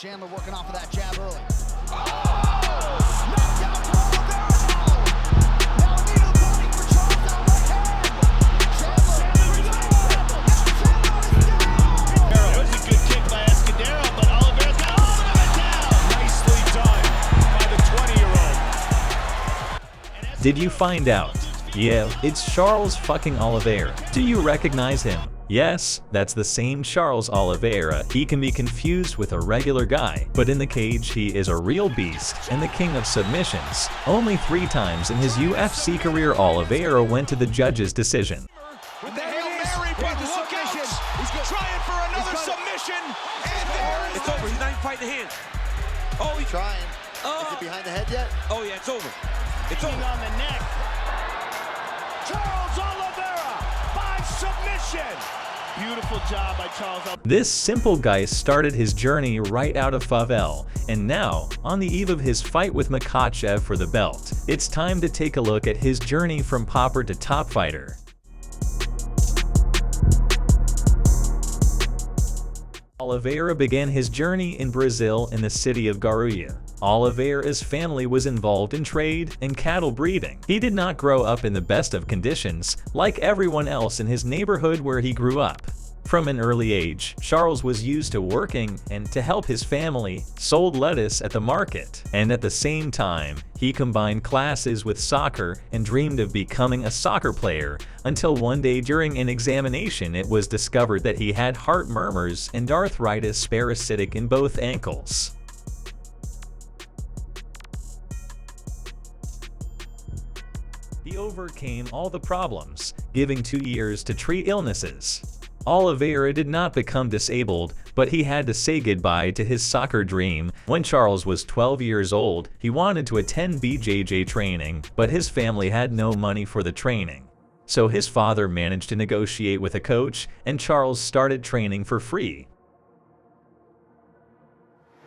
Chandler working off of that jab early. Oh! Knocked out to Oliveira. Now needle moving for Charles Oliveira. Chandler is down. It was a good kick by Escudero, but Oliveira's got all of it down. Nicely done by the 20-year-old. Did you find out? Yeah, it's Charles fucking Oliveira. Do you recognize him? Yes, that's the same Charles Oliveira. He can be confused with a regular guy, but in the cage he is a real beast and the king of submissions. Only 3 times in his UFC career Oliveira went to the judge's decision. With the Hail Mary, but look out! He's trying for another submission, and there it's over. He's not even fighting the hands. Oh, he's trying. Is it behind the head yet? Oh yeah, it's over. It's on over. the neck. Charles Oliveira by submission. Beautiful job by Charles Oliveira. This simple guy started his journey right out of favela, and now, on the eve of his fight with Makhachev for the belt, it's time to take a look at his journey from pauper to top fighter. Oliveira began his journey in Brazil in the city of Guarulhos. Oliveira's family was involved in trade and cattle breeding. He did not grow up in the best of conditions, like everyone else in his neighborhood where he grew up. From an early age, Charles was used to working and to help his family, sold lettuce at the market. And at the same time, he combined classes with soccer and dreamed of becoming a soccer player, until one day during an examination it was discovered that he had heart murmurs and arthritis parasitic in both ankles. He overcame all the problems, giving 2 years to treat illnesses. Oliveira did not become disabled, but he had to say goodbye to his soccer dream. When Charles was 12 years old, he wanted to attend BJJ training, but his family had no money for the training. So his father managed to negotiate with a coach, and Charles started training for free.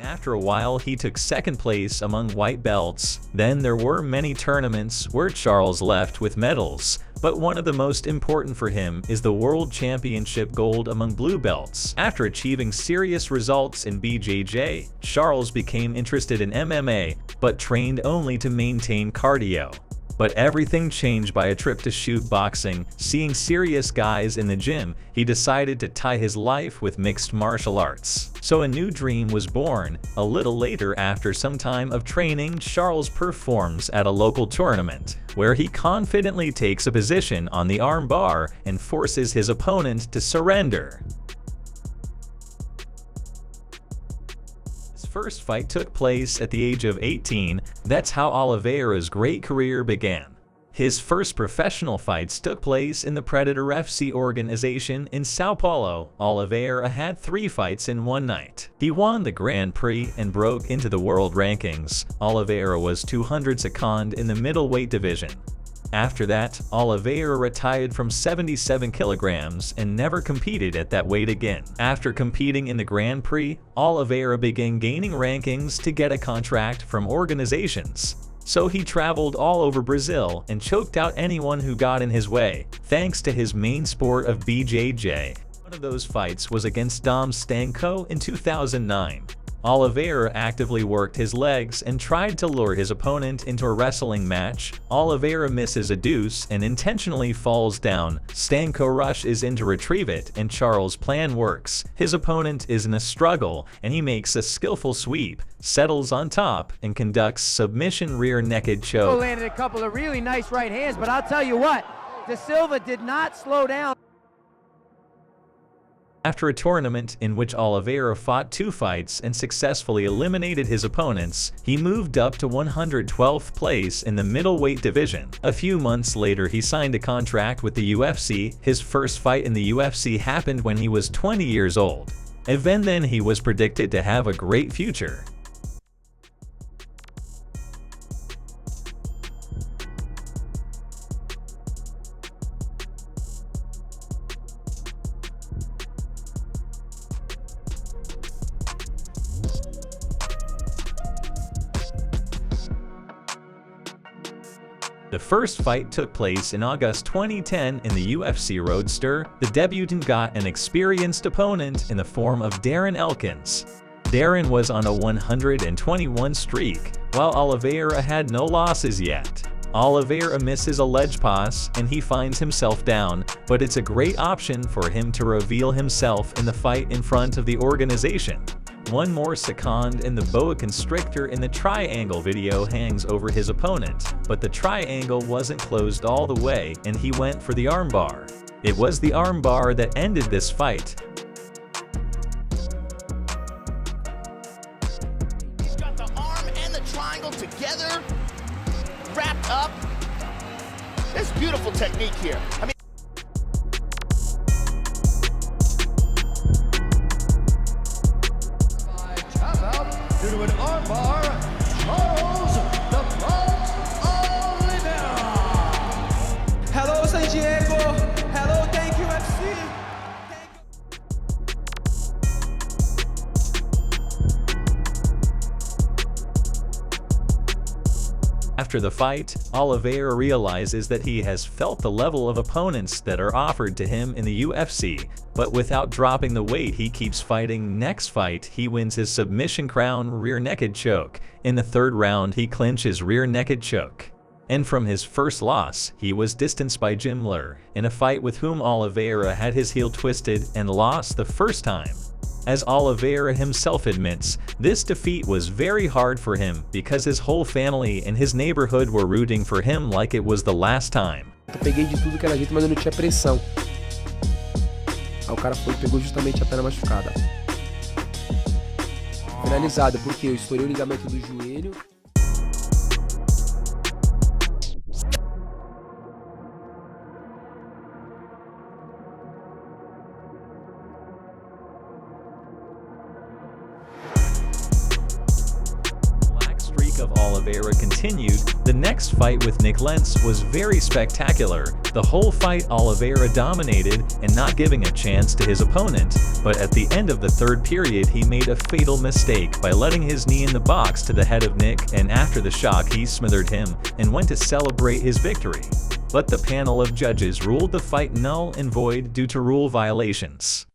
After a while, he took second place among white belts. Then there were many tournaments where Charles left with medals, but one of the most important for him is the World Championship gold among blue belts. After achieving serious results in BJJ, Charles became interested in MMA, but trained only to maintain cardio. But everything changed by a trip to shoot boxing. Seeing serious guys in the gym, he decided to tie his life with mixed martial arts. So a new dream was born. A little later, after some time of training, Charles performs at a local tournament, where he confidently takes a position on the arm bar and forces his opponent to surrender. First fight took place at the age of 18. That's how Oliveira's great career began. His first professional fights took place in the Predator FC organization in Sao Paulo. Oliveira had 3 fights in one night. He won the Grand Prix and broke into the world rankings. Oliveira was 202nd in the middleweight division. After that, Oliveira retired from 77 kilograms and never competed at that weight again. After competing in the Grand Prix, Oliveira began gaining rankings to get a contract from organizations. So he traveled all over Brazil and choked out anyone who got in his way, thanks to his main sport of BJJ. One of those fights was against Dom Stanko in 2009. Oliveira actively worked his legs and tried to lure his opponent into a wrestling match. Oliveira misses a deuce and intentionally falls down. Stanko rushes in to retrieve it, and Charles' plan works. His opponent is in a struggle, and he makes a skillful sweep, settles on top, and conducts submission rear naked choke. Landed a couple of really nice right hands, but I'll tell you what, De Silva did not slow down. After a tournament in which Oliveira fought 2 fights and successfully eliminated his opponents, he moved up to 112th place in the middleweight division. A few months later, he signed a contract with the UFC. His first fight in the UFC happened when he was 20 years old. Even then, he was predicted to have a great future. The first fight took place in August 2010 in the UFC Roadster. The debutant got an experienced opponent in the form of Darren Elkins. Darren was on a 121 streak, while Oliveira had no losses yet. Oliveira misses a ledge pass and he finds himself down, but it's a great option for him to reveal himself in the fight in front of the organization. One more second and the boa constrictor in the triangle video hangs over his opponent, but the triangle wasn't closed all the way and he went for the armbar. It was the armbar that ended this fight. He's got the arm and the triangle together, wrapped up. It's beautiful technique here. I mean, due to an armbar, Charles Oliveira. Hello, San Diego. Hello, thank you, UFC. After the fight, Oliveira realizes that he has felt the level of opponents that are offered to him in the UFC, but without dropping the weight he keeps fighting. Next fight, he wins his submission crown rear naked choke. In the third round, he clinches rear naked choke. And from his first loss, he was distanced by Jim Ler, in a fight with whom Oliveira had his heel twisted and lost the first time. As Oliveira himself admits, this defeat was very hard for him because his whole family and his neighborhood were rooting for him like it was the last time. Eu peguei de tudo que era jeito, mas eu não tinha pressão. Aí o cara foi e pegou justamente a perna machucada. Finalizada, porque eu estourei o ligamento do joelho. Of Oliveira continued. The next fight with Nick Lentz was very spectacular. The whole fight Oliveira dominated and not giving a chance to his opponent, but at the end of the third period he made a fatal mistake by letting his knee in the box to the head of Nick, and after the shock he smothered him and went to celebrate his victory. But the panel of judges ruled the fight null and void due to rule violations.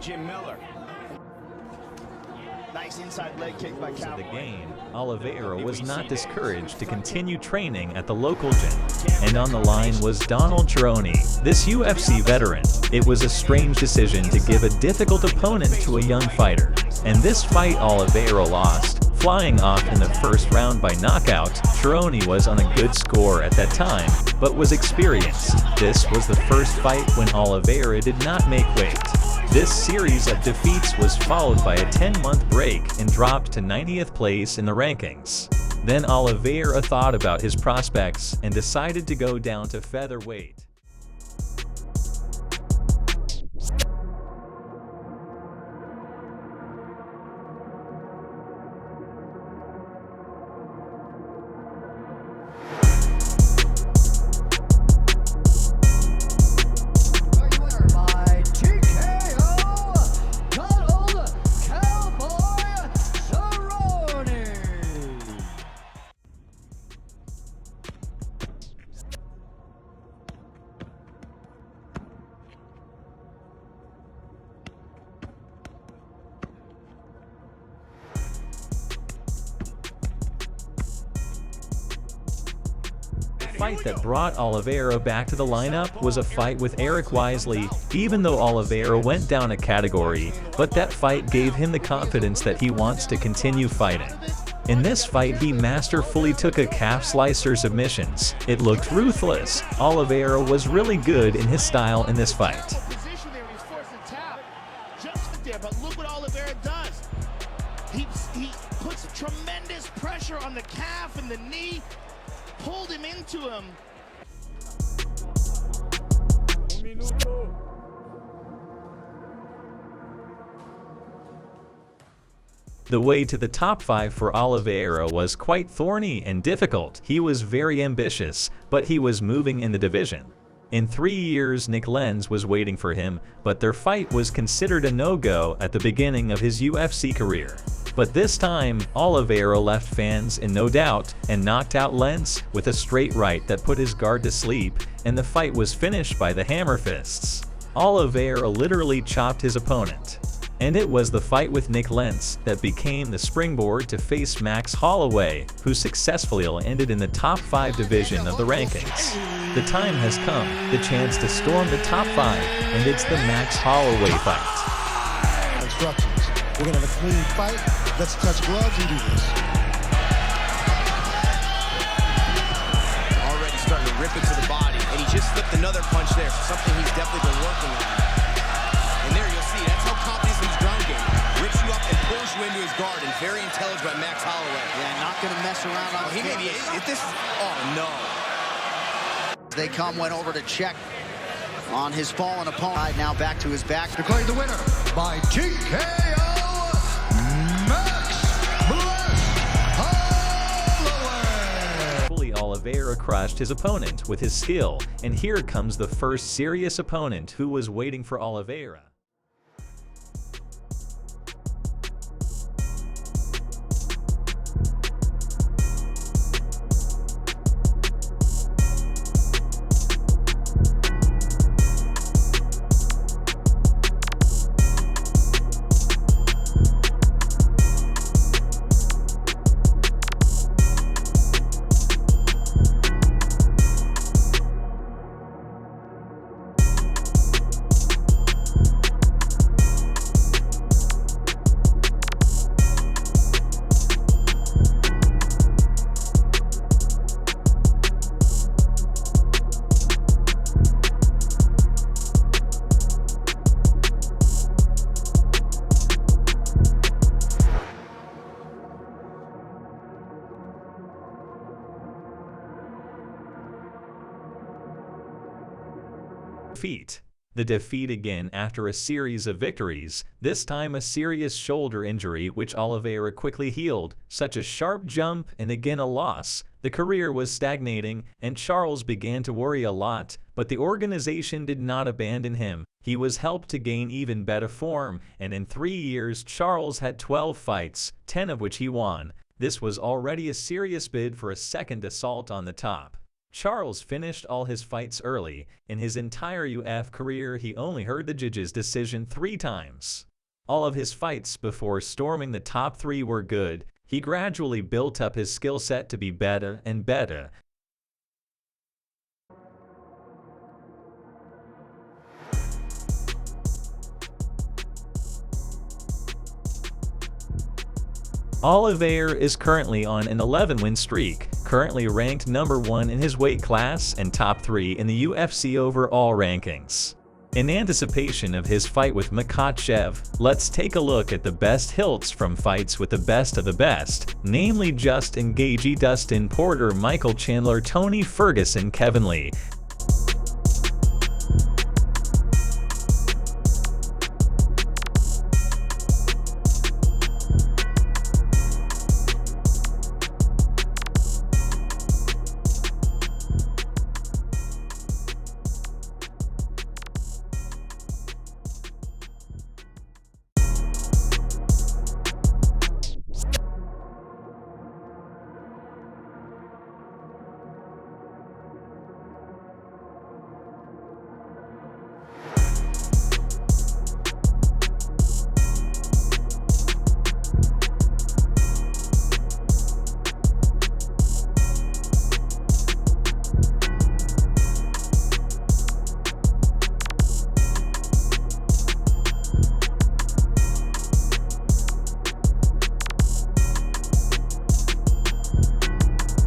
Jim Miller. Nice inside leg kick by The Cowboy. game, Oliveira was not discouraged to continue training at the local gym, and on the line was Donald Cerrone, this UFC veteran. It was a strange decision to give a difficult opponent to a young fighter, and this fight Oliveira lost, flying off in the first round by knockout. Cerrone was on a good score at that time, but was experienced. This was the first fight when Oliveira did not make weight. This series of defeats was followed by a 10-month break and dropped to 90th place in the rankings. Then Oliveira thought about his prospects and decided to go down to featherweight. The fight that brought Oliveira back to the lineup was a fight with Eric Wisely, even though Oliveira went down a category, but that fight gave him the confidence that he wants to continue fighting. In this fight he masterfully took a calf slicer submissions. It looked ruthless. Oliveira was really good in his style in this fight. Position there, he's forced to tap. Just there, but look what Oliveira does. He puts tremendous pressure on the calf and the knee, pulled him into him. The way to the top 5 for Oliveira was quite thorny and difficult. He was very ambitious, but he was moving in the division. In 3 years, Nick Lenz was waiting for him, but their fight was considered a no-go at the beginning of his UFC career. But this time, Oliveira left fans in no doubt and knocked out Lenz with a straight right that put his guard to sleep, and the fight was finished by the hammer fists. Oliveira literally chopped his opponent. And it was the fight with Nick Lenz that became the springboard to face Max Holloway, who successfully ended in the top 5 division of the rankings. The time has come, the chance to storm the top 5, and it's the Max Holloway fight. Instructions. We're gonna have a clean fight. Let's touch gloves and do this. Already starting to rip into the body, and he just slipped another punch there, something he's definitely been working on. And there you'll see, that's how confident he's ground game. Rips you up and pulls you into his guard, and very intelligent by Max Holloway. Yeah, not going to mess around on He may be, if this, oh no. They went over to check on his fallen opponent. Now back to his back. Declaring the winner by TKO, Max Holloway. Oliveira crushed his opponent with his skill, and here comes the first serious opponent who was waiting for Oliveira. The defeat again after a series of victories, this time a serious shoulder injury which Oliveira quickly healed, such a sharp jump and again a loss. The career was stagnating and Charles began to worry a lot, but the organization did not abandon him. He was helped to gain even better form, and in 3 years Charles had 12 fights, 10 of which he won. This was already a serious bid for a second assault on the top. Charles finished all his fights early. In his entire UFC career, he only heard the judge's decision 3 times. All of his fights before storming the top 3 were good. He gradually built up his skill set to be better and better. Oliveira is currently on an 11-win streak, currently ranked number 1 in his weight class and top 3 in the UFC overall rankings. In anticipation of his fight with Makhachev, let's take a look at the best hilts from fights with the best of the best, namely Justin Gaethje, Dustin Porter, Michael Chandler, Tony Ferguson, Kevin Lee.